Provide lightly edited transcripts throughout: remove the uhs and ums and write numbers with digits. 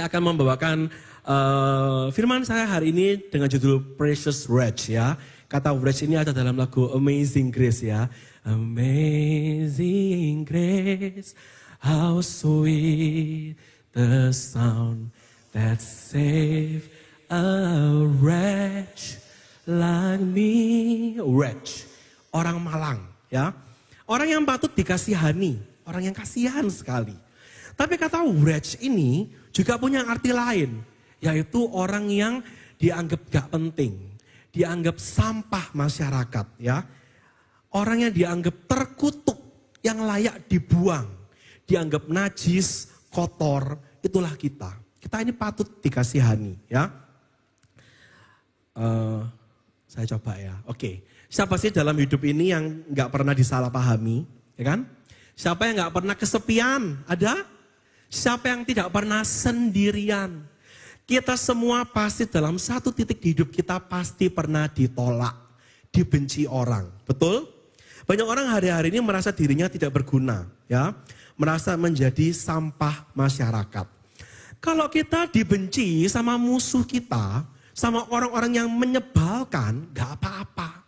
Saya akan membawakan firman saya hari ini dengan judul Precious Wretch ya. Kata wretch ini ada dalam lagu Amazing Grace ya. Amazing Grace, how sweet the sound that saved a wretch like me. Wretch, orang malang ya. Orang yang patut dikasihani, orang yang kasihan sekali. Tapi kata wretch ini juga punya arti lain, yaitu orang yang dianggap gak penting, dianggap sampah masyarakat ya. Orang yang dianggap terkutuk, yang layak dibuang, dianggap najis, kotor, itulah kita. Kita ini patut dikasihani ya. Saya coba ya, oke. Siapa sih dalam hidup ini yang gak pernah disalahpahami, ya kan? Siapa yang gak pernah kesepian, ada? Siapa yang tidak pernah sendirian? Kita semua pasti dalam satu titik di hidup kita pasti pernah ditolak, dibenci orang, betul? Banyak orang hari-hari ini merasa dirinya tidak berguna, ya, merasa menjadi sampah masyarakat. Kalau kita dibenci sama musuh kita, sama orang-orang yang menyebalkan, gak apa-apa.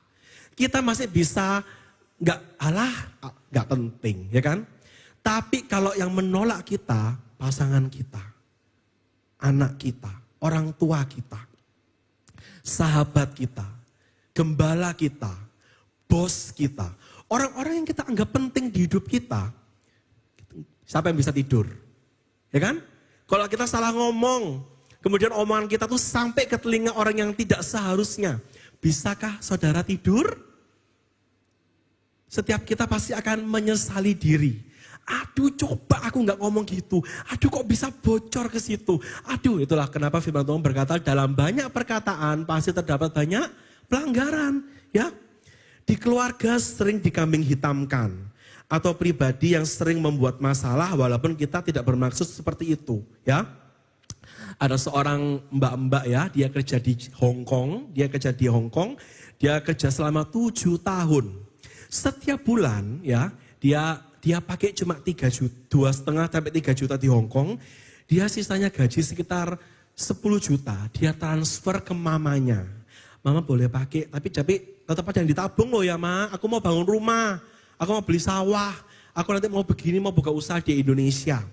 Kita masih bisa, gak penting, ya kan? Tapi kalau yang menolak kita, pasangan kita, anak kita, orang tua kita, sahabat kita, gembala kita, bos kita, orang-orang yang kita anggap penting di hidup kita, siapa yang bisa tidur? Ya kan? Kalau kita salah ngomong, kemudian omongan kita tuh sampai ke telinga orang yang tidak seharusnya, bisakah saudara tidur? Setiap kita pasti akan menyesali diri. Aduh, coba aku nggak ngomong gitu. Aduh, kok bisa bocor ke situ. Aduh, itulah kenapa firman Tuhan berkata dalam banyak perkataan pasti terdapat banyak pelanggaran. Ya, di keluarga sering dikambing hitamkan. Atau pribadi yang sering membuat masalah walaupun kita tidak bermaksud seperti itu. Ya, ada seorang mbak-mbak ya, dia kerja di Hong Kong. Dia kerja selama 7 tahun. Setiap bulan ya, dia pakai cuma 2,5 sampai 3 juta di Hong Kong. Dia sisanya gaji sekitar 10 juta. Dia transfer ke mamanya. Mama boleh pakai, tapi tetap ada yang ditabung loh ya ma. Aku mau bangun rumah, aku mau beli sawah, aku nanti mau begini, mau buka usaha di Indonesia.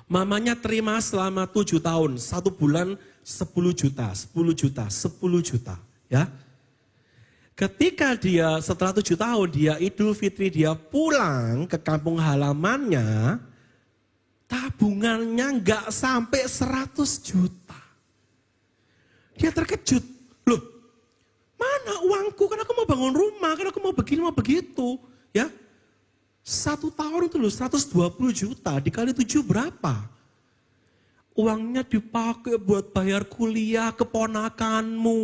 Mamanya terima selama 7 tahun, 1 bulan 10 juta, 10 juta, 10 juta ya. Ketika dia setelah 7 tahun, dia Idul Fitri, dia pulang ke kampung halamannya, tabungannya nggak sampai 100 juta. Dia terkejut, loh mana uangku, kan aku mau bangun rumah, kan aku mau begini, mau begitu. Ya, 1 tahun itu loh 120 juta, dikali 7 berapa? Uangnya dipakai buat bayar kuliah keponakanmu.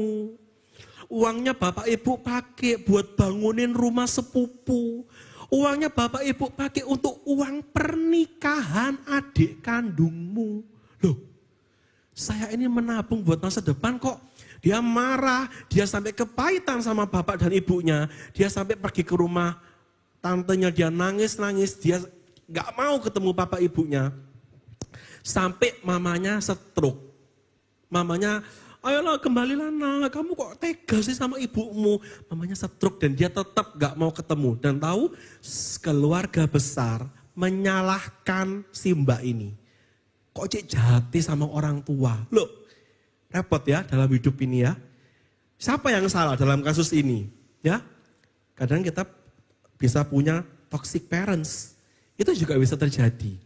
Uangnya bapak ibu pakai buat bangunin rumah sepupu. Uangnya bapak ibu pakai untuk uang pernikahan adik kandungmu. Loh, saya ini menabung buat masa depan kok. Dia marah, dia sampai kepahitan sama bapak dan ibunya. Dia sampai pergi ke rumah tantenya, dia nangis-nangis. Dia gak mau ketemu bapak ibunya. Sampai mamanya stroke. Mamanya, ayolah kembalilah nak, kamu kok tega sih sama ibumu. Mamanya stroke dan dia tetap gak mau ketemu. Dan tahu keluarga besar menyalahkan si mbak ini. Kok cik jati sama orang tua. Loh, repot ya dalam hidup ini ya. Siapa yang salah dalam kasus ini? Ya, kadang kita bisa punya toxic parents. Itu juga bisa terjadi.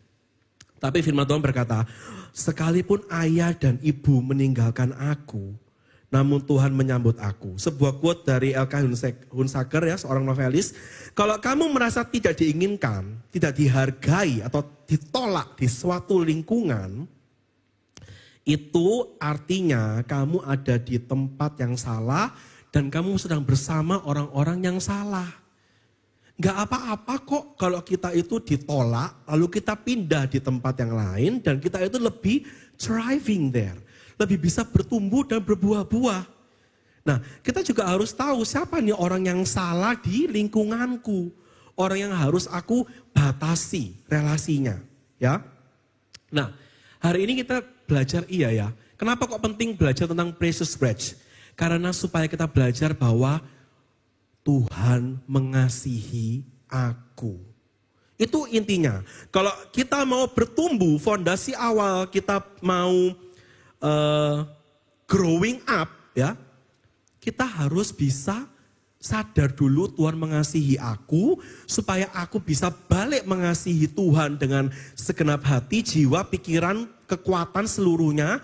Tapi firman Tuhan berkata, sekalipun ayah dan ibu meninggalkan aku, namun Tuhan menyambut aku. Sebuah quote dari L.K. Hunsaker ya, seorang novelis. Kalau kamu merasa tidak diinginkan, tidak dihargai atau ditolak di suatu lingkungan, itu artinya kamu ada di tempat yang salah dan kamu sedang bersama orang-orang yang salah. Gak apa-apa kok kalau kita itu ditolak, lalu kita pindah di tempat yang lain dan kita itu lebih thriving there. Lebih bisa bertumbuh dan berbuah-buah. Nah, kita juga harus tahu siapa nih orang yang salah di lingkunganku. Orang yang harus aku batasi relasinya. Ya. Nah, Hari ini kita belajar ya. Kenapa kok penting belajar tentang precious bread? Karena supaya kita belajar bahwa Tuhan mengasihi aku. Itu intinya. Kalau kita mau bertumbuh, fondasi awal kita mau growing up ya, kita harus bisa sadar dulu Tuhan mengasihi aku, supaya aku bisa balik mengasihi Tuhan dengan segenap hati, jiwa, pikiran, kekuatan seluruhnya.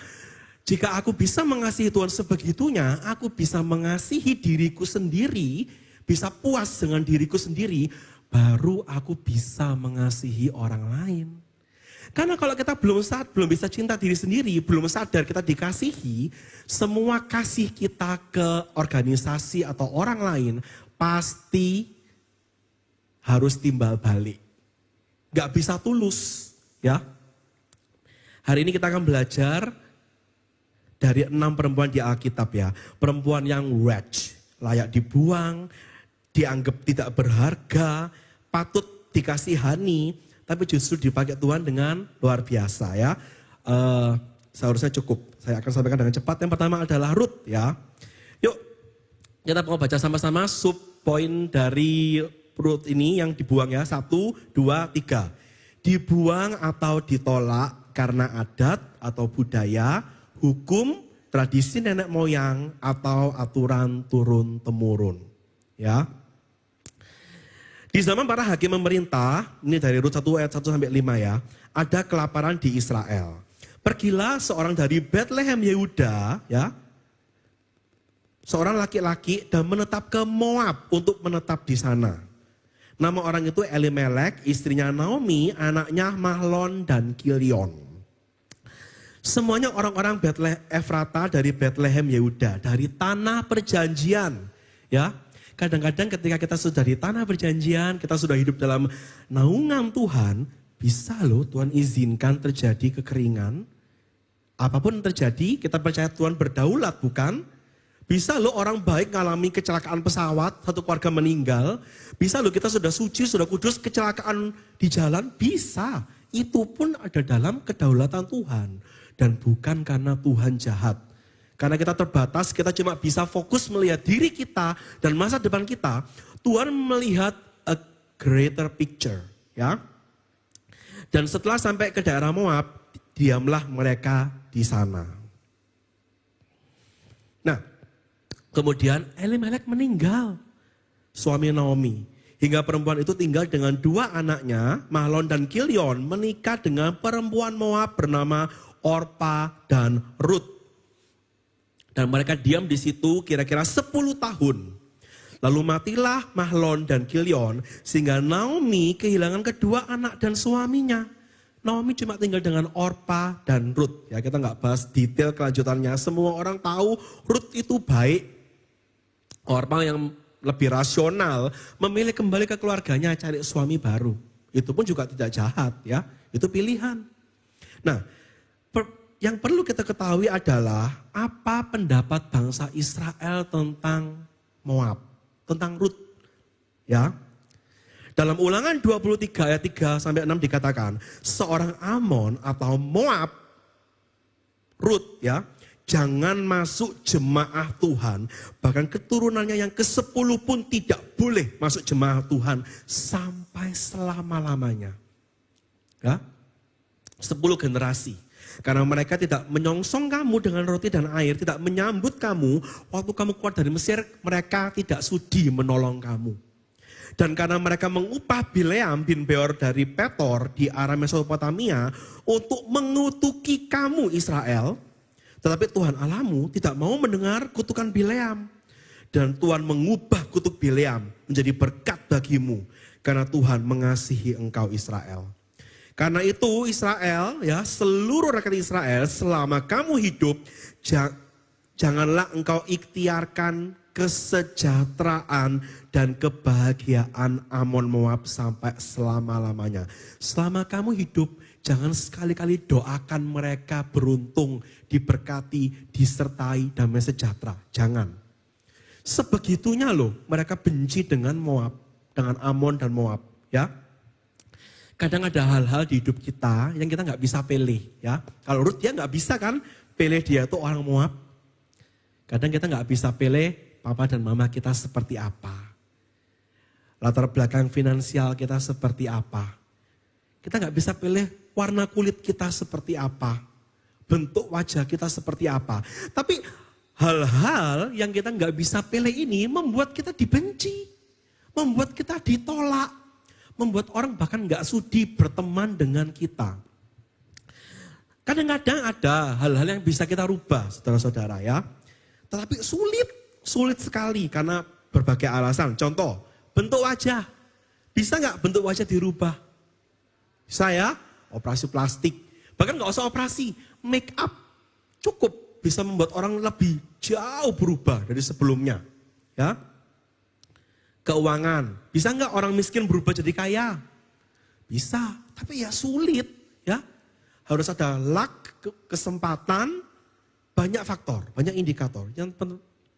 Jika aku bisa mengasihi Tuhan sebegitunya, aku bisa mengasihi diriku sendiri, bisa puas dengan diriku sendiri, baru aku bisa mengasihi orang lain. Karena kalau kita belum bisa cinta diri sendiri, belum sadar kita dikasihi, semua kasih kita ke organisasi atau orang lain pasti harus timbal balik. Gak bisa tulus, ya. Hari ini kita akan belajar dari 6 perempuan di Alkitab ya. Perempuan yang wretch, layak dibuang, dianggap tidak berharga, patut dikasihani, tapi justru dipakai Tuhan dengan luar biasa ya. Seharusnya cukup. Saya akan sampaikan dengan cepat. Yang pertama adalah Ruth ya. Yuk kita mau baca sama-sama sub poin dari Ruth ini yang dibuang ya. 1, 2, 3. Dibuang atau ditolak karena adat atau budaya, hukum, tradisi nenek moyang atau aturan turun-temurun. Ya. Di zaman para hakim memerintah, ini dari Rut 1 ayat 1 sampai 5 ya, ada kelaparan di Israel. Pergilah seorang dari Bethlehem Yehuda, ya, seorang laki-laki dan menetap ke Moab untuk menetap di sana. Nama orang itu Elimelek, istrinya Naomi, anaknya Mahlon dan Kilion. Semuanya orang-orang Efrata dari Bethlehem Yehuda, dari tanah perjanjian, ya. Kadang-kadang ketika kita sudah di tanah perjanjian, kita sudah hidup dalam naungan Tuhan, bisa loh Tuhan izinkan terjadi kekeringan. Apapun yang terjadi, kita percaya Tuhan berdaulat, bukan? Bisa loh orang baik ngalami kecelakaan pesawat, satu keluarga meninggal. Bisa loh kita sudah suci, sudah kudus, kecelakaan di jalan, bisa. Itu pun ada dalam kedaulatan Tuhan. Dan bukan karena Tuhan jahat. Karena kita terbatas, kita cuma bisa fokus melihat diri kita dan masa depan kita. Tuhan melihat a greater picture, ya. Dan setelah sampai ke daerah Moab, diamlah mereka di sana. Nah, kemudian Elimelek meninggal, suami Naomi. Hingga perempuan itu tinggal dengan 2 anaknya, Mahlon dan Kilion, menikah dengan perempuan Moab bernama Orpa dan Ruth. Dan mereka diam di situ kira-kira 10 tahun. Lalu matilah Mahlon dan Kilion, sehingga Naomi kehilangan kedua anak dan suaminya. Naomi cuma tinggal dengan Orpa dan Ruth. Ya, kita nggak bahas detail kelanjutannya. Semua orang tahu Ruth itu baik. Orpa yang lebih rasional memilih kembali ke keluarganya, cari suami baru. Itu pun juga tidak jahat ya. Itu pilihan. Nah, yang perlu kita ketahui adalah apa pendapat bangsa Israel tentang Moab, tentang Ruth. Ya. Dalam Ulangan 23 ayat 3 sampai 6 dikatakan, seorang Amon atau Moab, Ruth ya, jangan masuk jemaah Tuhan, bahkan keturunannya yang ke-10 pun tidak boleh masuk jemaah Tuhan sampai selama-lamanya. Ya. 10 generasi. Karena mereka tidak menyongsong kamu dengan roti dan air, tidak menyambut kamu waktu kamu keluar dari Mesir, mereka tidak sudi menolong kamu. Dan karena mereka mengupah Bileam bin Beor dari Petor di arah Mesopotamia untuk mengutuki kamu Israel, tetapi Tuhan Allahmu tidak mau mendengar kutukan Bileam. Dan Tuhan mengubah kutuk Bileam menjadi berkat bagimu, karena Tuhan mengasihi engkau Israel. Karena itu Israel, ya, seluruh rakyat Israel, selama kamu hidup, janganlah engkau ikhtiarkan kesejahteraan dan kebahagiaan Amon Moab sampai selama-lamanya. Selama kamu hidup, jangan sekali-kali doakan mereka beruntung, diberkati, disertai, damai sejahtera. Jangan. Sebegitunya loh mereka benci dengan Moab, dengan Amon dan Moab, ya. Kadang ada hal-hal di hidup kita yang kita nggak bisa pilih, ya. Kalau Ruth dia nggak bisa kan pilih dia itu orang Moab. Kadang kita nggak bisa pilih papa dan mama kita seperti apa. Latar belakang finansial kita seperti apa. Kita nggak bisa pilih warna kulit kita seperti apa. Bentuk wajah kita seperti apa. Tapi hal-hal yang kita nggak bisa pilih ini membuat kita dibenci. Membuat kita ditolak. Membuat orang bahkan nggak sudi berteman dengan kita. Kadang-kadang ada hal-hal yang bisa kita rubah, saudara-saudara ya. Tetapi sulit sekali karena berbagai alasan. Contoh, bentuk wajah. Bisa nggak bentuk wajah dirubah? Bisa ya, operasi plastik. Bahkan nggak usah operasi, make up cukup bisa membuat orang lebih jauh berubah dari sebelumnya. Ya. Keuangan, bisa nggak orang miskin berubah jadi kaya? Bisa, tapi ya sulit ya. Harus ada luck, kesempatan, banyak faktor, banyak indikator. Yang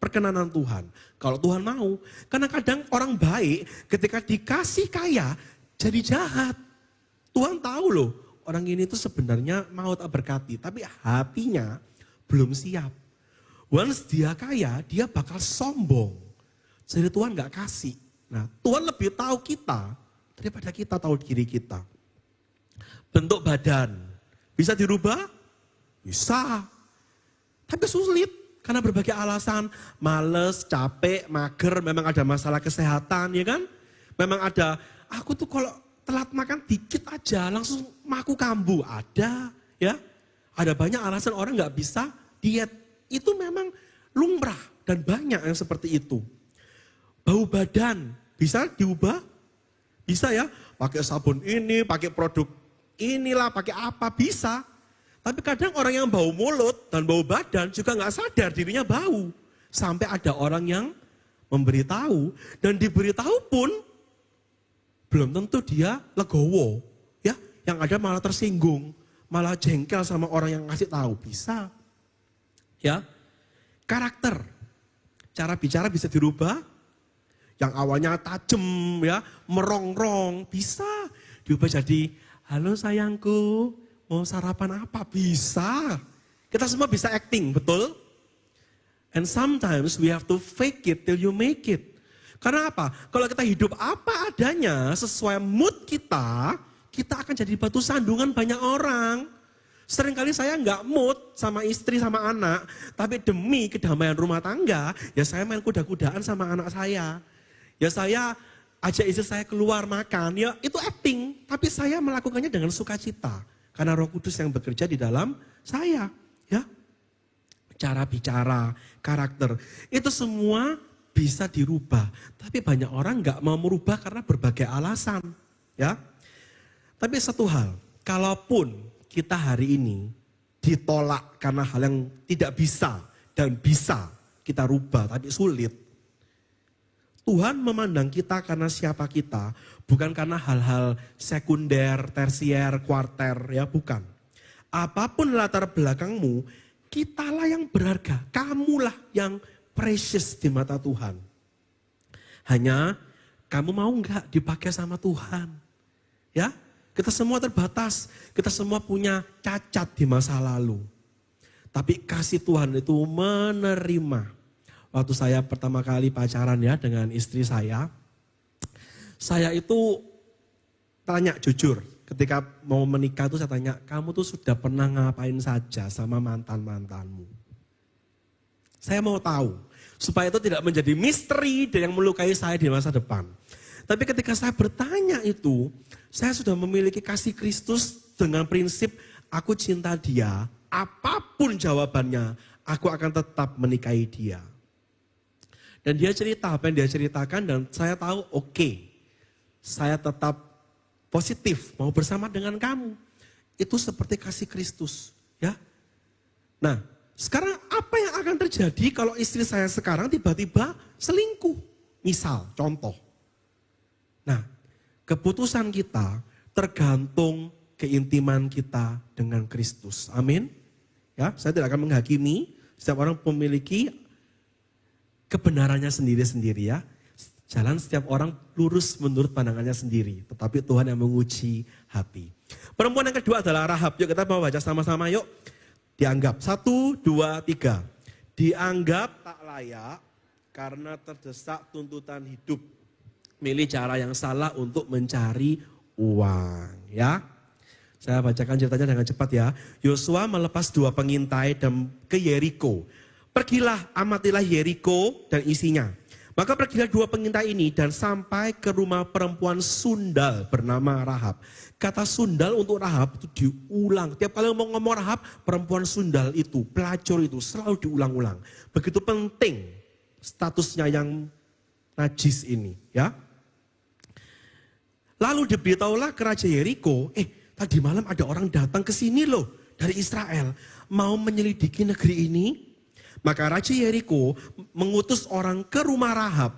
perkenanan Tuhan. Kalau Tuhan mau, karena kadang orang baik ketika dikasih kaya jadi jahat. Tuhan tahu loh, orang ini tuh sebenarnya mau tak berkati, tapi hatinya belum siap. Once dia kaya, dia bakal sombong. Jadi Tuhan gak kasih. Nah, Tuhan lebih tahu kita daripada kita tahu diri kita. Bentuk badan, bisa dirubah? Bisa. Tapi sulit, karena berbagai alasan. Males, capek, mager, memang ada masalah kesehatan, ya kan? Memang ada, aku tuh kalau telat makan dikit aja, langsung maku kambuh. Ada, ya. Ada banyak alasan orang gak bisa diet. Itu memang lumrah dan banyak yang seperti itu. Bau badan, bisa diubah? Bisa ya, pakai sabun ini, pakai produk inilah, pakai apa, bisa. Tapi kadang orang yang bau mulut dan bau badan juga gak sadar dirinya bau. Sampai ada orang yang memberitahu, dan diberitahu pun belum tentu dia legowo. Ya, yang ada malah tersinggung, malah jengkel sama orang yang ngasih tahu. Bisa. Ya, karakter, cara bicara bisa dirubah. Yang awalnya tajem ya, merongrong, bisa diubah jadi, halo sayangku, mau sarapan apa? Bisa. Kita semua bisa acting, betul? And sometimes we have to fake it till you make it. Karena apa? Kalau kita hidup apa adanya, sesuai mood kita, kita akan jadi batu sandungan banyak orang. Seringkali saya nggak mood sama istri, sama anak, tapi demi kedamaian rumah tangga, ya saya main kuda-kudaan sama anak saya. Ya saya ajak istri saya keluar makan, ya itu acting. Tapi saya melakukannya dengan sukacita. Karena Roh Kudus yang bekerja di dalam saya. Ya, cara bicara, karakter, itu semua bisa dirubah. Tapi banyak orang nggak mau merubah karena berbagai alasan. Ya, tapi satu hal, kalaupun kita hari ini ditolak karena hal yang tidak bisa dan bisa kita rubah, tapi sulit. Tuhan memandang kita karena siapa kita, bukan karena hal-hal sekunder, tersier, kuarter, ya bukan. Apapun latar belakangmu, kitalah yang berharga, kamulah yang precious di mata Tuhan. Hanya kamu mau enggak dipakai sama Tuhan? Ya, kita semua terbatas, kita semua punya cacat di masa lalu. Tapi kasih Tuhan itu menerima. Waktu saya pertama kali pacaran ya dengan istri saya itu tanya jujur, ketika mau menikah tuh saya tanya, kamu tuh sudah pernah ngapain saja sama mantan-mantanmu? Saya mau tahu, supaya itu tidak menjadi misteri dan yang melukai saya di masa depan. Tapi ketika saya bertanya itu, saya sudah memiliki kasih Kristus dengan prinsip, aku cinta dia, apapun jawabannya, aku akan tetap menikahi dia. Dan dia cerita apa yang dia ceritakan dan saya tahu oke, saya tetap positif mau bersama dengan kamu. Itu seperti kasih Kristus, ya. Nah, sekarang apa yang akan terjadi kalau istri saya sekarang tiba-tiba selingkuh? Misal, contoh. Nah, keputusan kita tergantung keintiman kita dengan Kristus. Amin. Ya, saya tidak akan menghakimi, setiap orang memiliki kebenarannya sendiri-sendiri ya. Jalan setiap orang lurus menurut pandangannya sendiri. Tetapi Tuhan yang menguji hati. Perempuan yang kedua adalah Rahab. Yuk kita mau baca sama-sama yuk. Dianggap. 1, 2, 3. Dianggap tak layak karena terdesak tuntutan hidup. Milih cara yang salah untuk mencari uang. Ya. Saya bacakan ceritanya dengan cepat ya. Yosua melepas 2 pengintai dan ke Yeriko. Pergilah, amatilah Yeriko dan isinya. Maka pergilah 2 pengintai ini dan sampai ke rumah perempuan sundal bernama Rahab. Kata sundal untuk Rahab itu diulang. Tiap kali ngomong Rahab, perempuan sundal itu, pelacur itu selalu diulang-ulang. Begitu penting statusnya yang najis ini. Ya. Lalu diberitahulah ke Raja Yeriko, tadi malam ada orang datang ke sini loh dari Israel. Mau menyelidiki negeri ini. Maka Raja Yeriko mengutus orang ke rumah Rahab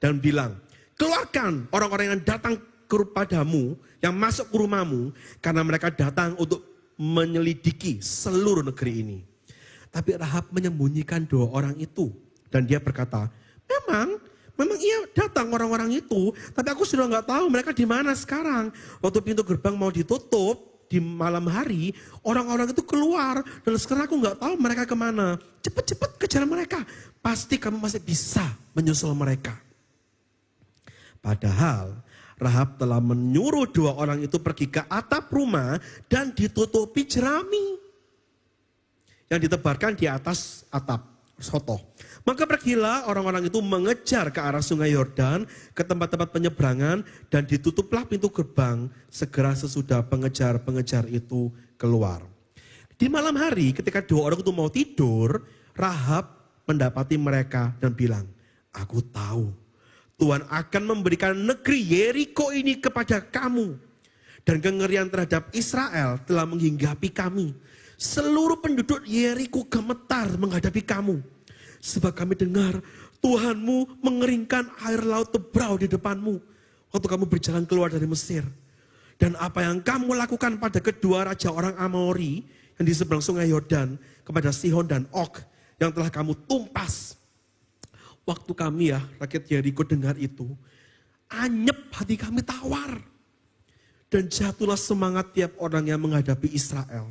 dan bilang, keluarkan orang-orang yang datang kepadamu, yang masuk ke rumahmu, karena mereka datang untuk menyelidiki seluruh negeri ini. Tapi Rahab menyembunyikan 2 orang itu. Dan dia berkata, memang iya datang orang-orang itu, tapi aku sudah nggak tahu mereka di mana sekarang. Waktu pintu gerbang mau ditutup, di malam hari, orang-orang itu keluar. Dan sekarang aku nggak tahu mereka kemana. Cepat-cepat kejar mereka. Pasti kamu masih bisa menyusul mereka. Padahal Rahab telah menyuruh 2 orang itu pergi ke atap rumah dan ditutupi jerami yang ditebarkan di atas atap sotoh. Maka pergilah orang-orang itu mengejar ke arah sungai Yordan, ke tempat-tempat penyeberangan, dan ditutuplah pintu gerbang segera sesudah pengejar-pengejar itu keluar. Di malam hari ketika 2 orang itu mau tidur, Rahab mendapati mereka dan bilang, aku tahu Tuhan akan memberikan negeri Yeriko ini kepada kamu. Dan kengerian terhadap Israel telah menghinggapi kami. Seluruh penduduk Yeriko gemetar menghadapi kamu. Sebab kami dengar Tuhanmu mengeringkan air laut Tebrau di depanmu waktu kamu berjalan keluar dari Mesir. Dan apa yang kamu lakukan pada kedua raja orang Amori yang di seberang sungai Yordan, kepada Sihon dan Og yang telah kamu tumpas. Waktu kami rakyat Yeriko dengar itu, anyep hati kami tawar. Dan jatuhlah semangat tiap orang yang menghadapi Israel.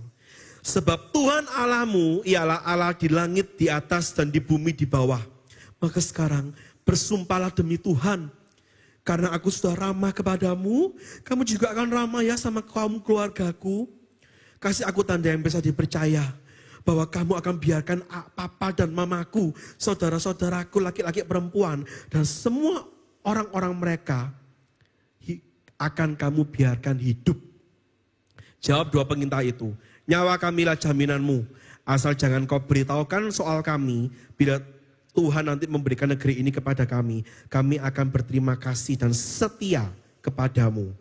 Sebab Tuhan Allahmu ialah Allah di langit di atas dan di bumi di bawah. Maka sekarang bersumpahlah demi Tuhan. Karena aku sudah ramah kepadamu, kamu juga akan ramah ya sama kaum keluargaku. Kasih aku tanda yang bisa dipercaya. Bahwa kamu akan biarkan papa dan mamaku, saudara-saudaraku laki-laki perempuan. Dan semua orang-orang mereka akan kamu biarkan hidup. Jawab 2 pengintai itu. Nyawa kamilah jaminanmu, asal jangan kau beritahukan soal kami. Bila Tuhan nanti memberikan negeri ini kepada kami akan berterima kasih dan setia kepadamu.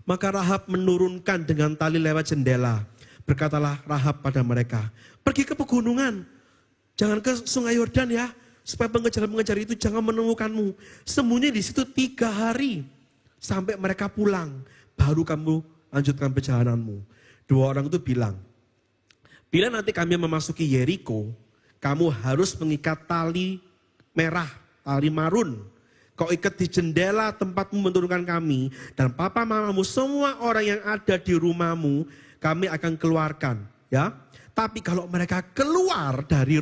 Maka Rahab menurunkan dengan tali lewat jendela. Berkatalah Rahab pada mereka, pergi ke pegunungan, jangan ke sungai Yordan ya, supaya pengejar-pengejar itu jangan menemukanmu. Sembunyi di situ 3 hari, sampai mereka pulang, baru kamu lanjutkan perjalananmu. 2 orang itu bilang, bila nanti kami memasuki Yeriko, kamu harus mengikat tali merah, tali marun. Kau ikat di jendela tempatmu menurunkan kami. Dan papa mamamu, semua orang yang ada di rumahmu, kami akan keluarkan. Ya, tapi kalau mereka keluar dari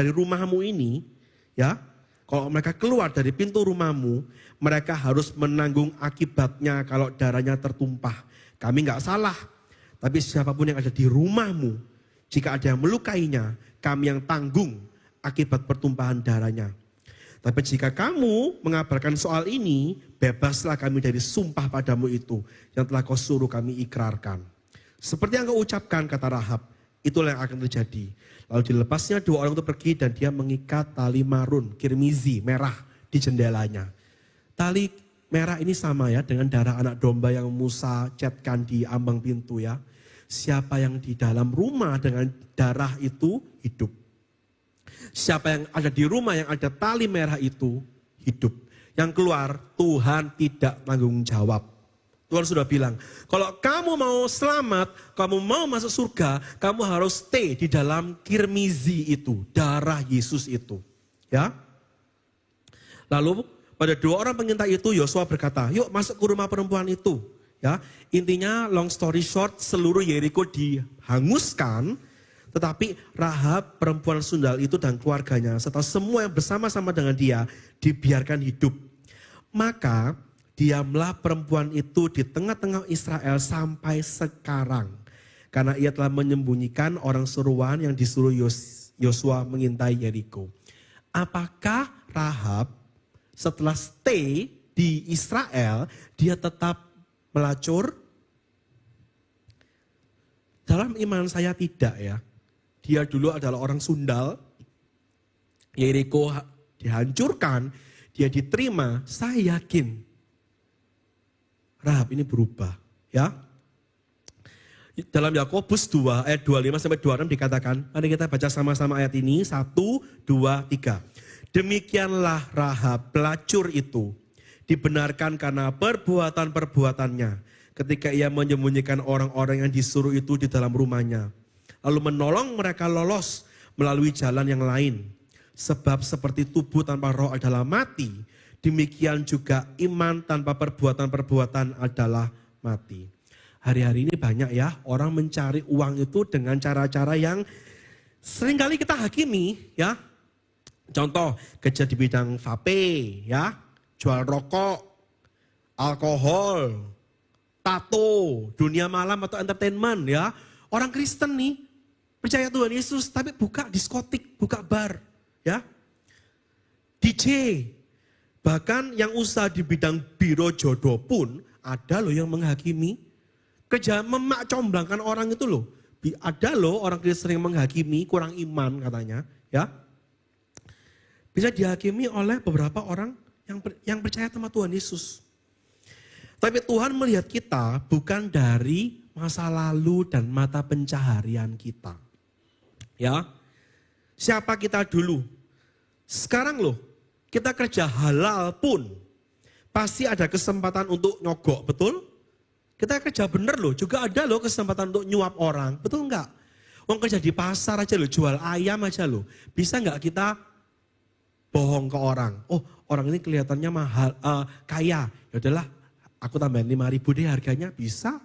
rumahmu ini, ya, kalau mereka keluar dari pintu rumahmu, mereka harus menanggung akibatnya kalau darahnya tertumpah. Kami nggak salah, tapi siapapun yang ada di rumahmu, jika ada yang melukainya, kami yang tanggung akibat pertumpahan darahnya. Tapi jika kamu mengabarkan soal ini, bebaslah kami dari sumpah padamu itu yang telah kau suruh kami ikrarkan. Seperti yang kau ucapkan, kata Rahab, itulah yang akan terjadi. Lalu dilepasnya 2 orang itu pergi dan dia mengikat tali marun, kirmizi, merah di jendelanya. Tali merah ini sama ya dengan darah anak domba yang Musa catkan di ambang pintu ya. Siapa yang di dalam rumah dengan darah itu hidup. Siapa yang ada di rumah yang ada tali merah itu hidup. Yang keluar Tuhan tidak tanggung jawab. Tuhan sudah bilang, kalau kamu mau selamat, kamu mau masuk surga, kamu harus stay di dalam kirmizi itu, darah Yesus itu. Ya. Lalu Pada dua orang pengintai itu Yosua berkata, yuk masuk ke rumah perempuan itu. Ya, intinya long story short, seluruh Yeriko dihanguskan, tetapi Rahab perempuan sundal itu dan keluarganya serta semua yang bersama-sama dengan dia dibiarkan hidup. Maka diamlah perempuan itu di tengah-tengah Israel sampai sekarang, karena ia telah menyembunyikan orang suruhan yang disuruh Yosua mengintai Yeriko. Apakah Rahab setelah stay di Israel, dia tetap melacur? Dalam iman saya tidak ya. Dia dulu adalah orang sundal, Yeriko dihancurkan, dia diterima. Saya yakin Rahab ini berubah. Ya. Dalam Yakobus 2 ayat 25-26 dikatakan, mari kita baca sama-sama ayat ini, 1, 2, 3. Demikianlah Rahab pelacur itu dibenarkan karena perbuatan-perbuatannya ketika ia menyembunyikan orang-orang yang disuruh itu di dalam rumahnya. Lalu menolong mereka lolos melalui jalan yang lain. Sebab seperti tubuh tanpa roh adalah mati, demikian juga iman tanpa perbuatan-perbuatan adalah mati. Hari-hari ini banyak ya orang mencari uang itu dengan cara-cara yang seringkali kita hakimi ya. Contoh, kerja di bidang vape, ya, jual rokok, alkohol, tato, dunia malam atau entertainment, ya. Orang Kristen nih, percaya Tuhan Yesus, tapi buka diskotik, buka bar, ya. DJ, bahkan yang usaha di bidang biro jodoh pun ada loh yang menghakimi. Kerja memak comblangkan orang itu loh. Ada loh orang Kristen yang menghakimi, kurang iman katanya, ya. Bisa dihakimi oleh beberapa orang yang percaya sama Tuhan Yesus. Tapi Tuhan melihat kita bukan dari masa lalu dan mata pencaharian kita. Ya, siapa kita dulu? Sekarang loh, kita kerja halal pun pasti ada kesempatan untuk nyogok, betul? Kita kerja bener loh, juga ada loh kesempatan untuk nyuap orang, betul enggak? Orang kerja di pasar aja loh, jual ayam aja loh. Bisa enggak kita bohong ke orang? Oh, orang ini kelihatannya mahal, kaya. Ya udahlah, aku tambahin 5.000 deh harganya, bisa.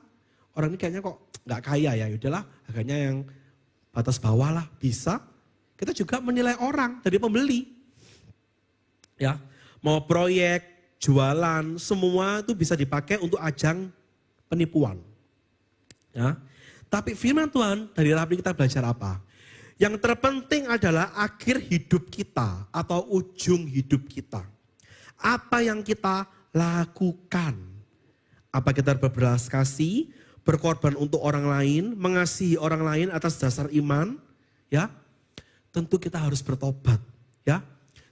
Orang ini kayaknya kok nggak kaya ya, udahlah harganya yang batas bawah lah, bisa. Kita juga menilai orang dari pembeli. Ya, mau proyek, jualan, semua itu bisa dipakai untuk ajang penipuan. Ya, tapi firman Tuhan dari Rahab ini kita belajar apa? Yang terpenting adalah akhir hidup kita atau ujung hidup kita. Apa yang kita lakukan? Apa kita berbelas kasih, berkorban untuk orang lain, mengasihi orang lain atas dasar iman? Ya, tentu kita harus bertobat. Ya,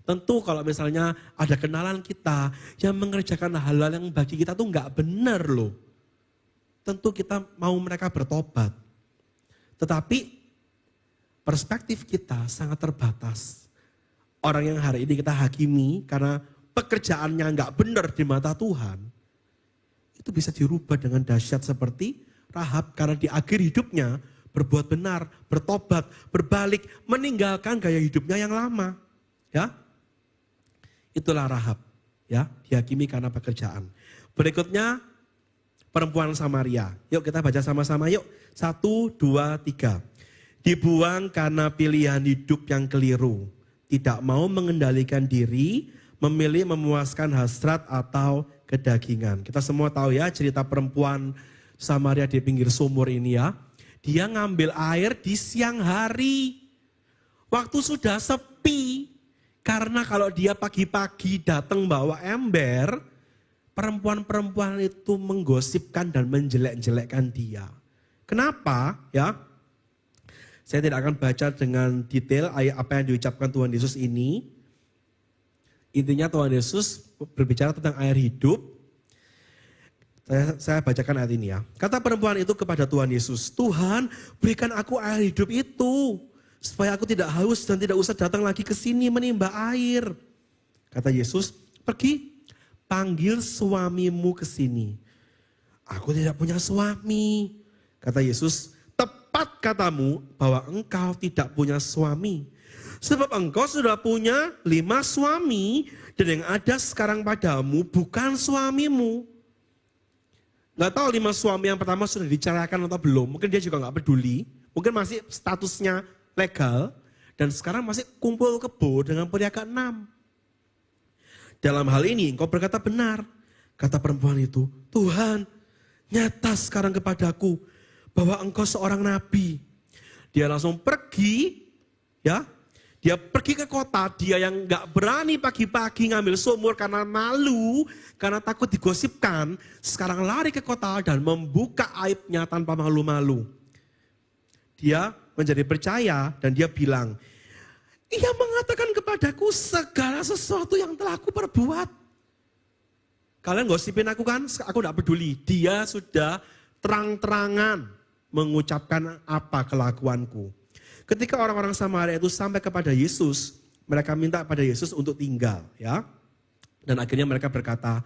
tentu kalau misalnya ada kenalan kita yang mengerjakan hal-hal yang bagi kita tuh nggak benar loh. Tentu kita mau mereka bertobat. Tetapi perspektif kita sangat terbatas. Orang yang hari ini kita hakimi karena pekerjaannya nggak benar di mata Tuhan, itu bisa dirubah dengan dahsyat seperti Rahab karena di akhir hidupnya berbuat benar, bertobat, berbalik, meninggalkan gaya hidupnya yang lama. Ya, itulah Rahab. Ya, dihakimi karena pekerjaan. Berikutnya perempuan Samaria. Yuk kita baca sama-sama yuk. 1, 2, 3. Dibuang karena pilihan hidup yang keliru. Tidak mau mengendalikan diri, memilih memuaskan hasrat atau kedagingan. Kita semua tahu ya cerita perempuan Samaria di pinggir sumur ini ya. Dia ngambil air di siang hari. Waktu sudah sepi. Karena kalau dia pagi-pagi datang bawa ember, perempuan-perempuan itu menggosipkan dan menjelek-jelekkan dia. Kenapa? Ya, saya tidak akan baca dengan detail ayat apa yang diucapkan Tuhan Yesus ini. Intinya Tuhan Yesus berbicara tentang air hidup. Saya bacakan ayat ini ya. Kata perempuan itu kepada Tuhan Yesus, Tuhan berikan aku air hidup itu. Supaya aku tidak haus dan tidak usah datang lagi ke sini menimba air. Kata Yesus, pergi panggil suamimu ke sini. Aku tidak punya suami. Kata Yesus, tepat katamu bahwa engkau tidak punya suami. Sebab engkau sudah punya 5 suami dan yang ada sekarang padamu bukan suamimu. Nggak tahu 5 suami yang pertama sudah diceraikan atau belum. Mungkin dia juga nggak peduli. Mungkin masih statusnya legal. Dan sekarang masih kumpul kebo dengan pria ke-6. Dalam hal ini engkau berkata benar. Kata perempuan itu, Tuhan nyata sekarang kepadaku bahwa engkau seorang nabi. Dia langsung pergi, ya. Dia pergi ke kota, dia yang gak berani pagi-pagi ngambil sumur karena malu, karena takut digosipkan. Sekarang lari ke kota dan membuka aibnya tanpa malu-malu. Dia menjadi percaya dan dia bilang, ia mengatakan kepadaku segala sesuatu yang telah aku perbuat. Kalian gosipin aku kan, aku gak peduli. Dia sudah terang-terangan mengucapkan apa kelakuanku. Ketika orang-orang Samaria itu sampai kepada Yesus, mereka minta pada Yesus untuk tinggal, ya. Dan akhirnya mereka berkata,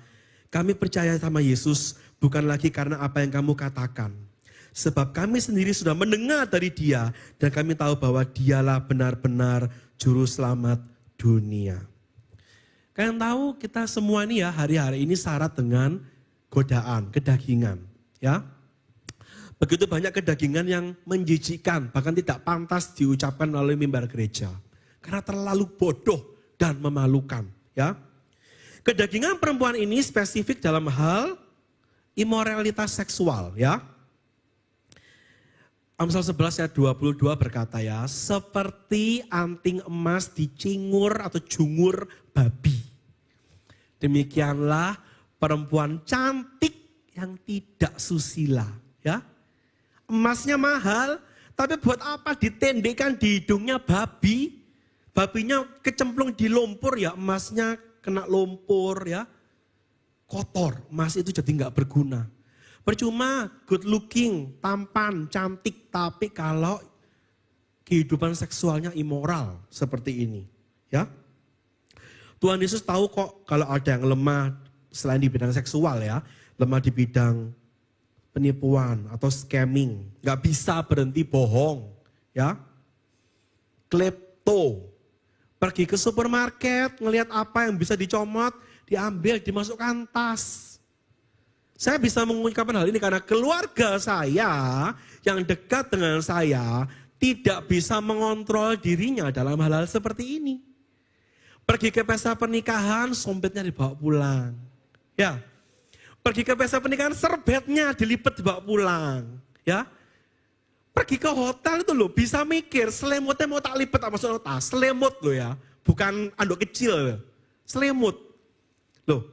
kami percaya sama Yesus bukan lagi karena apa yang kamu katakan. Sebab kami sendiri sudah mendengar dari dia dan kami tahu bahwa dialah benar-benar juru selamat dunia. Kalian tahu kita semua ini ya hari-hari ini syarat dengan godaan, kedagingan, ya. Begitu banyak kedagingan yang menjijikkan, bahkan tidak pantas diucapkan melalui mimbar gereja. Karena terlalu bodoh dan memalukan. Ya. Kedagingan perempuan ini spesifik dalam hal imoralitas seksual. Ya. Amsal 11 ayat 22 berkata ya, seperti anting emas dicingur atau jungur babi. Demikianlah perempuan cantik yang tidak susila. Ya. Emasnya mahal, tapi buat apa ditendekkan di hidungnya babi? Babinya kecemplung di lumpur ya, emasnya kena lumpur ya. Kotor, emas itu jadi nggak berguna. Percuma good looking, tampan, cantik, tapi kalau kehidupan seksualnya immoral seperti ini. Ya, Tuhan Yesus tahu kok kalau ada yang lemah selain di bidang seksual ya, lemah di bidang penipuan atau scamming, nggak bisa berhenti bohong, ya, klepto, pergi ke supermarket, ngelihat apa yang bisa dicomot, diambil, dimasukkan tas. Saya bisa mengucapkan hal ini karena keluarga saya yang dekat dengan saya tidak bisa mengontrol dirinya dalam hal-hal seperti ini. Pergi ke pesta pernikahan, sompetnya dibawa pulang, ya. Pergi ke pesta pernikahan, serbetnya dilipet dibawa pulang. Ya. Pergi ke hotel itu loh, bisa mikir, selimutnya mau tak lipet apa masuk tas. Selimut loh ya, bukan anduk kecil. Selimut. Loh,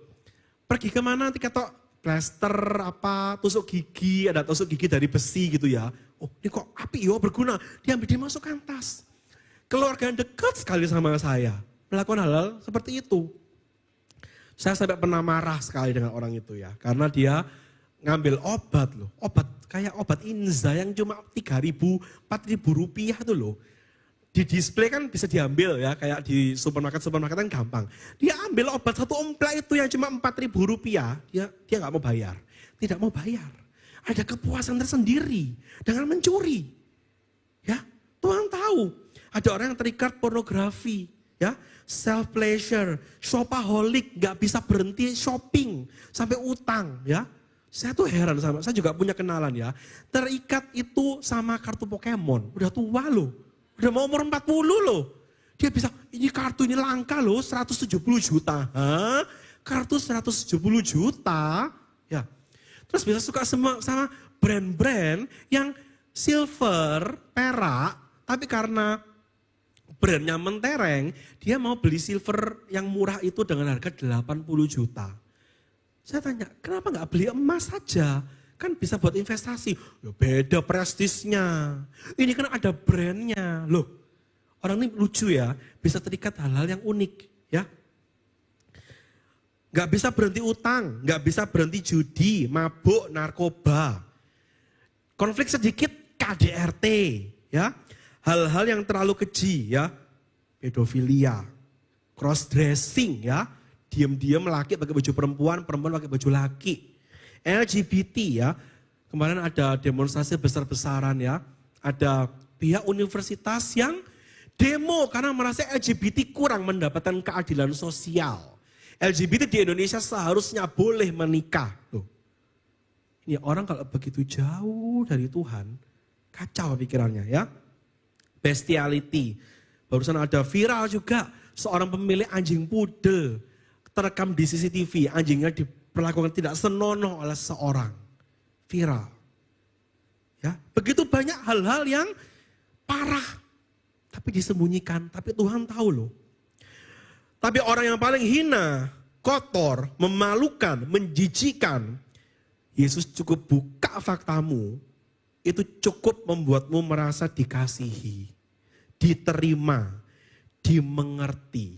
pergi kemana nanti ketok plaster, apa, tusuk gigi, ada tusuk gigi dari besi gitu ya. Oh ini kok api ya berguna, diambil dimasukkan tas. Keluarga yang dekat sekali sama saya, melakukan hal-hal seperti itu. Saya sampai pernah marah sekali dengan orang itu ya. Karena dia ngambil obat loh. Obat kayak obat Inza yang cuma 3.000, 4.000 rupiah tuh loh. Di display kan bisa diambil ya. Kayak di supermarket kan gampang. Dia ambil obat satu omplak itu yang cuma 4.000 rupiah. Dia gak mau bayar. Tidak mau bayar. Ada kepuasan tersendiri dengan mencuri. Ya, Tuhan tahu. Ada orang yang terikat pornografi. Ya, self pleasure, shopaholic, gak bisa berhenti shopping sampai utang ya. Saya tuh heran sama, saya juga punya kenalan ya. Terikat itu sama kartu Pokemon, udah tua loh. Udah mau umur 40 loh. Dia bisa, ini kartu ini langka loh, 170 juta. Hah? Kartu 170 juta? Ya. Terus bisa suka sama brand-brand yang silver, perak, tapi karena brandnya mentereng, dia mau beli silver yang murah itu dengan harga 80 juta. Saya tanya, kenapa nggak beli emas saja? Kan bisa buat investasi. Ya beda prestisnya. Ini kan ada brandnya. Loh, orang ini lucu ya, bisa terikat hal-hal yang unik. Ya, nggak bisa berhenti utang, nggak bisa berhenti judi, mabuk, narkoba. Konflik sedikit, KDRT. Ya, hal-hal yang terlalu keji ya, pedofilia, cross dressing ya, diam-diam laki pakai baju perempuan, perempuan pakai baju laki, LGBT ya, kemarin ada demonstrasi besar-besaran ya, ada pihak universitas yang Demo karena merasa LGBT kurang mendapatkan keadilan sosial. LGBT di Indonesia seharusnya boleh menikah. Loh. Ini orang kalau begitu jauh dari Tuhan, kacau pikirannya ya. Bestiality. Barusan ada viral juga, seorang pemilik anjing pudel terekam di CCTV, anjingnya diperlakukan tidak senonoh oleh seorang. Viral. Ya, begitu banyak hal-hal yang parah, tapi disembunyikan, tapi Tuhan tahu loh. Tapi orang yang paling hina, kotor, memalukan, menjijikan, Yesus cukup buka faktamu, itu cukup membuatmu merasa dikasihi, diterima, dimengerti.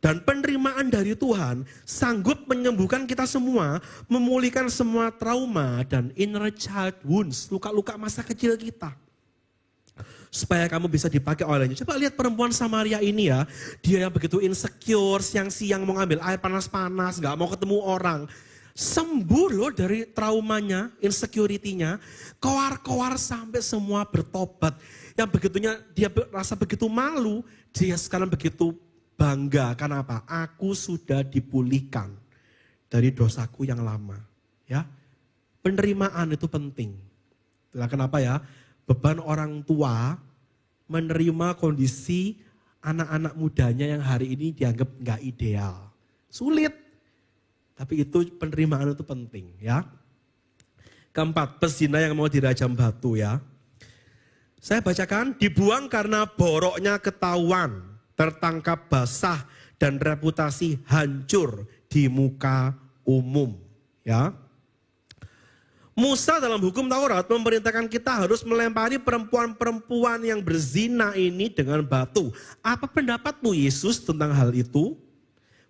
Dan penerimaan dari Tuhan sanggup menyembuhkan kita semua, memulihkan semua trauma dan inner child wounds, luka-luka masa kecil kita. Supaya kamu bisa dipakai olehnya. Coba lihat perempuan Samaria ini ya. Dia yang begitu insecure, siang-siang mau ngambil air panas-panas, gak mau ketemu orang. Sembuh loh dari traumanya, insecurity-nya. Koar-koar sampai semua bertobat. Yang begitunya dia rasa begitu malu, dia sekarang begitu bangga. Karena apa? Aku sudah dipulihkan dari dosaku yang lama. Ya, penerimaan itu penting. Itulah kenapa ya? Beban orang tua menerima kondisi anak-anak mudanya yang hari ini dianggap nggak ideal. Sulit. Tapi itu penerimaan itu penting ya. Keempat, pezina yang mau dirajam batu ya. Saya bacakan, dibuang karena boroknya ketahuan, tertangkap basah dan reputasi hancur di muka umum ya. Musa dalam hukum Taurat memerintahkan kita harus melempari perempuan-perempuan yang berzina ini dengan batu. Apa pendapatmu Yesus tentang hal itu?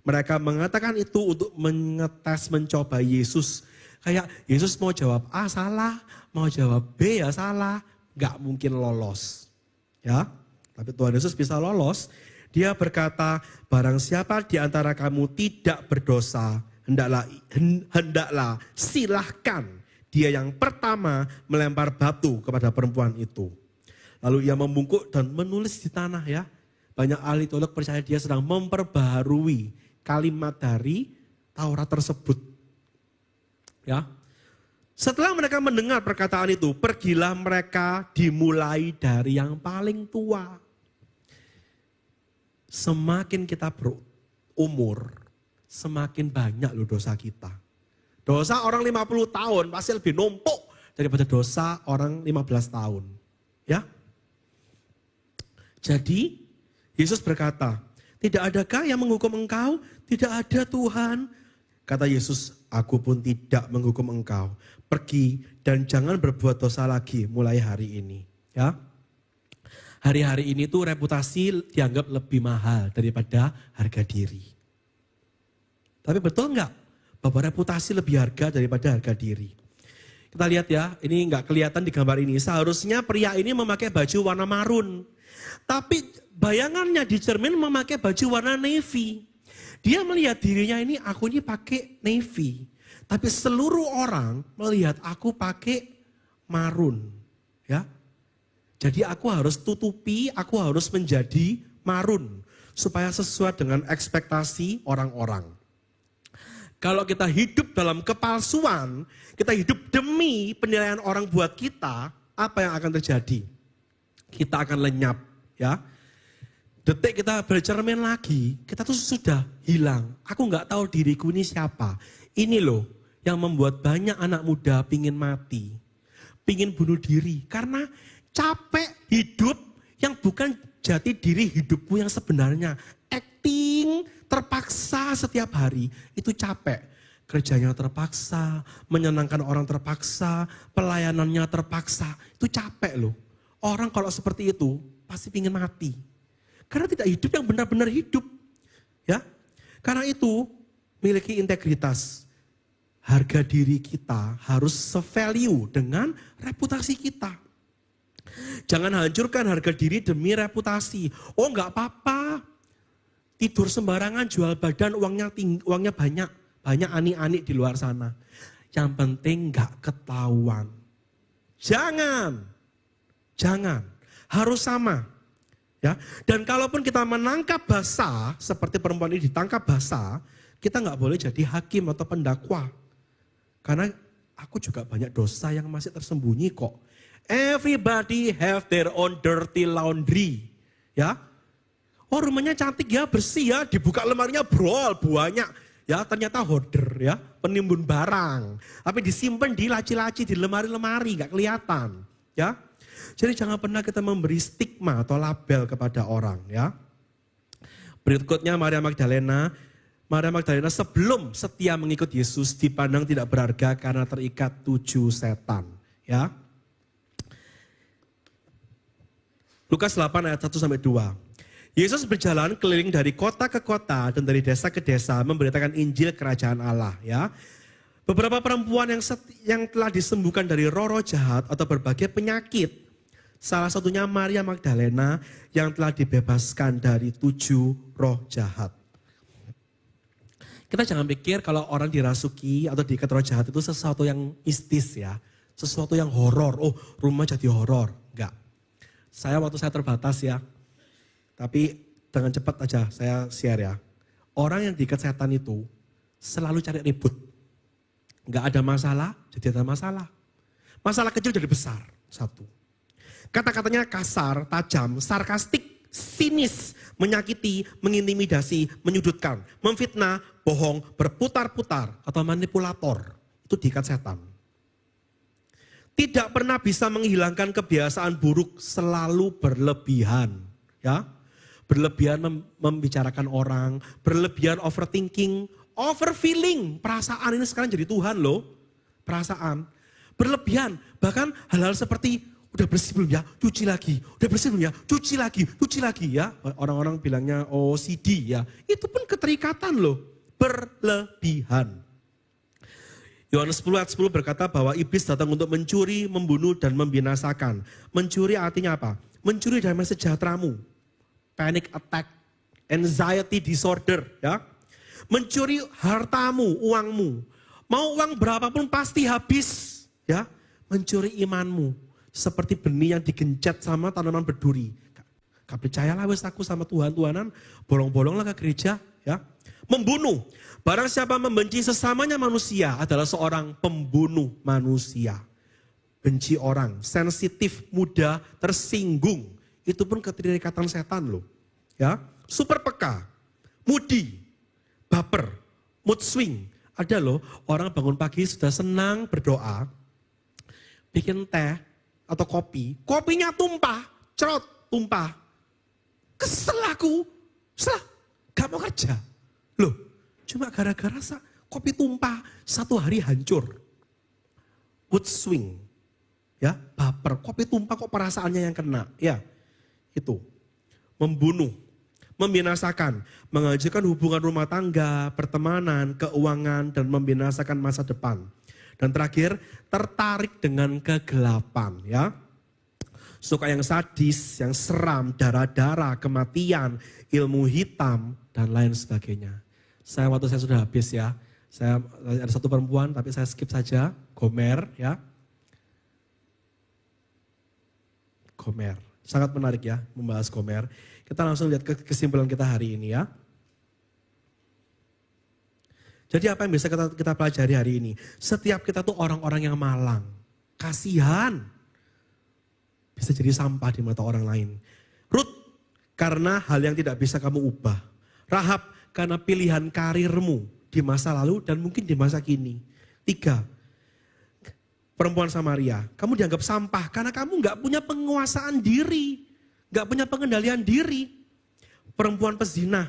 Mereka mengatakan itu untuk mengetes, mencoba Yesus. Kayak Yesus mau jawab A salah, mau jawab B ya salah. Gak mungkin lolos. Ya, tapi Tuhan Yesus bisa lolos. Dia berkata, barang siapa di antara kamu tidak berdosa, hendaklah silahkan dia yang pertama melempar batu kepada perempuan itu. Lalu ia membungkuk dan menulis di tanah ya. Banyak ahli teolog percaya dia sedang memperbaharui kalimat dari Taurat tersebut. Ya. Setelah mereka mendengar perkataan itu, pergilah mereka dimulai dari yang paling tua. Semakin kita berumur, semakin banyak loh dosa kita. Dosa orang 50 tahun pasti lebih numpuk daripada dosa orang 15 tahun. Ya. Jadi Yesus berkata, tidak adakah yang menghukum engkau? Tidak ada Tuhan. Kata Yesus, aku pun tidak menghukum engkau. Pergi dan jangan berbuat dosa lagi mulai hari ini. Ya. Hari-hari ini tuh reputasi dianggap lebih mahal daripada harga diri. Tapi betul enggak? Bahwa reputasi lebih harga daripada harga diri. Kita lihat ya, ini enggak kelihatan di gambar ini. Seharusnya pria ini memakai baju warna marun. Tapi bayangannya di cermin memakai baju warna navy. Dia melihat dirinya ini, aku ini pakai navy. Tapi seluruh orang melihat aku pakai marun. Ya. Jadi aku harus tutupi, aku harus menjadi marun. Supaya sesuai dengan ekspektasi orang-orang. Kalau kita hidup dalam kepalsuan, kita hidup demi penilaian orang buat kita, apa yang akan terjadi? Kita akan lenyap, ya. Detik kita bercermin lagi, kita tuh sudah hilang. Aku nggak tahu diriku ini siapa. Ini loh yang membuat banyak anak muda pingin mati, pingin bunuh diri, karena capek hidup yang bukan jati diri hidupmu yang sebenarnya. Acting terpaksa setiap hari, itu capek. Kerjanya terpaksa, menyenangkan orang terpaksa, pelayanannya terpaksa, itu capek loh. Orang kalau seperti itu pasti ingin mati. Karena tidak hidup yang benar-benar hidup. Ya, karena itu miliki integritas. Harga diri kita harus se-value dengan reputasi kita. Jangan hancurkan harga diri demi reputasi. Oh enggak apa-apa. Tidur sembarangan, jual badan, uangnya banyak. Banyak anik-anik di luar sana. Yang penting enggak ketahuan. Jangan. Harus sama. Ya, dan kalaupun kita menangkap basah, seperti perempuan ini ditangkap basah, kita nggak boleh jadi hakim atau pendakwa. Karena aku juga banyak dosa yang masih tersembunyi kok. Everybody have their own dirty laundry. Ya, oh rumahnya cantik ya, bersih ya, dibuka lemarinya brol, banyak. Ya ternyata hoarder ya, penimbun barang. Tapi disimpan di laci-laci, di lemari-lemari, nggak kelihatan. Ya, jadi jangan pernah kita memberi stigma atau label kepada orang ya. Berikutnya Maria Magdalena. Maria Magdalena sebelum setia mengikut Yesus dipandang tidak berharga karena terikat 7 setan. Ya. Lukas 8 ayat 1-2. Yesus berjalan keliling dari kota ke kota dan dari desa ke desa memberitakan Injil Kerajaan Allah. Ya. Beberapa perempuan yang telah disembuhkan dari roh-roh jahat atau berbagai penyakit. Salah satunya Maria Magdalena yang telah dibebaskan dari 7 roh jahat. Kita jangan pikir kalau orang dirasuki atau diikat roh jahat itu sesuatu yang mistis ya. Sesuatu yang horor. Oh rumah jadi horor. Enggak. Waktu saya terbatas ya. Tapi dengan cepat aja saya share ya. Orang yang diikat setan itu selalu cari ribut. Enggak ada masalah, jadi ada masalah. Masalah kecil jadi besar. 1. Kata-katanya kasar, tajam, sarkastik, sinis, menyakiti, mengintimidasi, menyudutkan, memfitnah, bohong, berputar-putar, atau manipulator. Itu diikat setan. Tidak pernah bisa menghilangkan kebiasaan buruk, selalu berlebihan. Ya, berlebihan membicarakan orang, berlebihan overthinking, overfeeling. Perasaan ini sekarang jadi Tuhan loh. Perasaan. Berlebihan. Bahkan hal-hal seperti udah bersih belum ya? Cuci lagi. Udah bersih belum ya? Cuci lagi ya. Orang-orang bilangnya OCD ya. Itu pun keterikatan loh. Berlebihan. Yohanes 10 ayat 10 berkata bahwa iblis datang untuk mencuri, membunuh, dan membinasakan. Mencuri artinya apa? Mencuri damai sejahteramu. Panic attack, anxiety disorder. Ya. Mencuri hartamu, uangmu. Mau uang berapapun pasti habis. Ya. Mencuri imanmu. Seperti benih yang digencet sama tanaman berduri. Gak percayalah wes aku sama Tuhan-Tuhanan, bolong-bolonglah ke gereja. Ya. Membunuh. Barang siapa membenci sesamanya manusia adalah seorang pembunuh manusia. Benci orang, sensitif, mudah, tersinggung. Itu pun keterikatan setan loh. Ya, super peka, moody, baper, mood swing. Ada loh orang bangun pagi sudah senang berdoa, bikin teh atau kopi, kopinya tumpah, cerot, tumpah. Kesel aku, gak mau kerja. Loh, cuma gara-gara kopi tumpah, 1 hari hancur. Mood swing, ya baper, kopi tumpah kok perasaannya yang kena, ya. Itu membunuh, membinasakan, menghancurkan hubungan rumah tangga, pertemanan, keuangan, dan membinasakan masa depan. Dan terakhir, tertarik dengan kegelapan. Ya, suka yang sadis, yang seram, darah-darah, kematian, ilmu hitam, dan lain sebagainya. Waktu saya sudah habis ya. Saya ada satu perempuan, tapi saya skip saja. Gomer, ya. Gomer. Sangat menarik ya membahas Gomer. Kita langsung lihat kesimpulan kita hari ini ya. Jadi apa yang bisa kita pelajari hari ini? Setiap kita tuh orang-orang yang malang. Kasihan. Bisa jadi sampah di mata orang lain. Rut, karena hal yang tidak bisa kamu ubah. Rahab, karena pilihan karirmu di masa lalu dan mungkin di masa kini. 3. Perempuan Samaria, kamu dianggap sampah karena kamu gak punya penguasaan diri. Gak punya pengendalian diri. Perempuan pezina,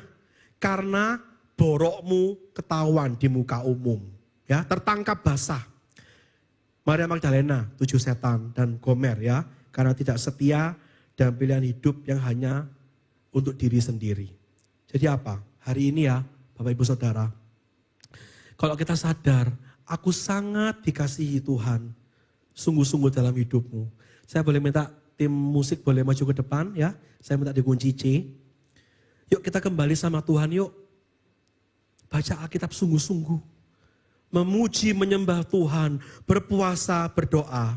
karena borokmu ketahuan di muka umum. Ya, tertangkap basah. Maria Magdalena, 7 setan, dan Gomer ya. Karena tidak setia dan pilihan hidup yang hanya untuk diri sendiri. Jadi apa? Hari ini ya, Bapak Ibu Saudara. Kalau kita sadar, aku sangat dikasihi Tuhan. Sungguh-sungguh dalam hidupmu. Saya boleh minta tim musik boleh maju ke depan ya. Saya minta dikunci C. Yuk kita kembali sama Tuhan yuk. Baca Alkitab sungguh-sungguh. Memuji, menyembah Tuhan. Berpuasa, berdoa.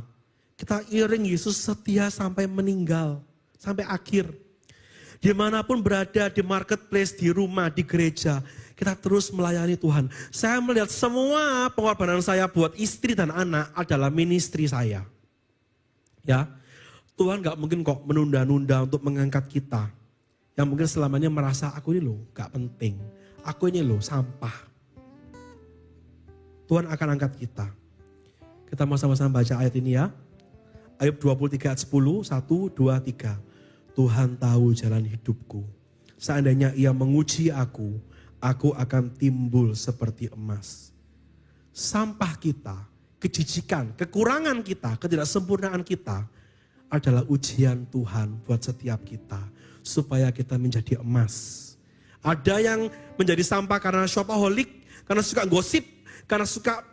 Kita iring Yesus setia sampai meninggal. Sampai akhir. Dimanapun berada, di marketplace, di rumah, di gereja, kita terus melayani Tuhan. Saya melihat semua pengorbanan saya buat istri dan anak adalah ministry saya. Ya, Tuhan gak mungkin kok menunda-nunda untuk mengangkat kita. Yang mungkin selamanya merasa aku ini loh gak penting. Aku ini loh sampah. Tuhan akan angkat kita. Kita mau sama-sama baca ayat ini ya. Ayub 23 ayat 10, 1, 2, 3. Tuhan tahu jalan hidupku. Seandainya ia menguji aku akan timbul seperti emas. Sampah kita, kejijikan, kekurangan kita, ketidaksempurnaan kita adalah ujian Tuhan buat setiap kita. Supaya kita menjadi emas. Ada yang menjadi sampah karena shopaholic, karena suka gosip, karena suka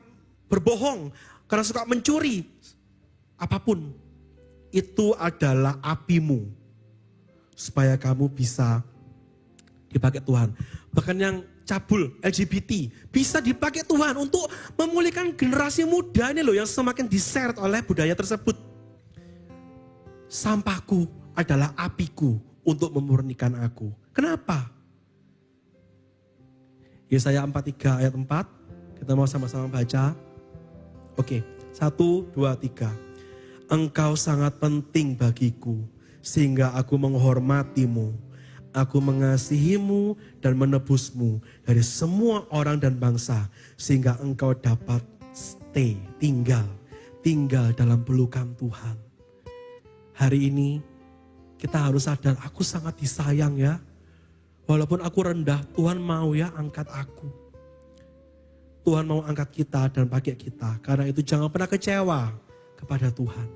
berbohong, karena suka mencuri. Apapun, itu adalah apimu. Supaya kamu bisa dipakai Tuhan. Bahkan yang cabul, LGBT, bisa dipakai Tuhan untuk memulihkan generasi muda ini loh yang semakin diseret oleh budaya tersebut. Sampahku adalah apiku untuk memurnikan aku. Kenapa? Yesaya 43 ayat 4, kita mau sama-sama baca. Oke, 1, 2, 3. Engkau sangat penting bagiku, sehingga aku menghormatimu. Aku mengasihimu dan menebusmu dari semua orang dan bangsa. Sehingga engkau dapat tinggal dalam pelukan Tuhan. Hari ini kita harus sadar aku sangat disayang ya. Walaupun aku rendah, Tuhan mau ya angkat aku. Tuhan mau angkat kita dan pakai kita. Karena itu jangan pernah kecewa kepada Tuhan.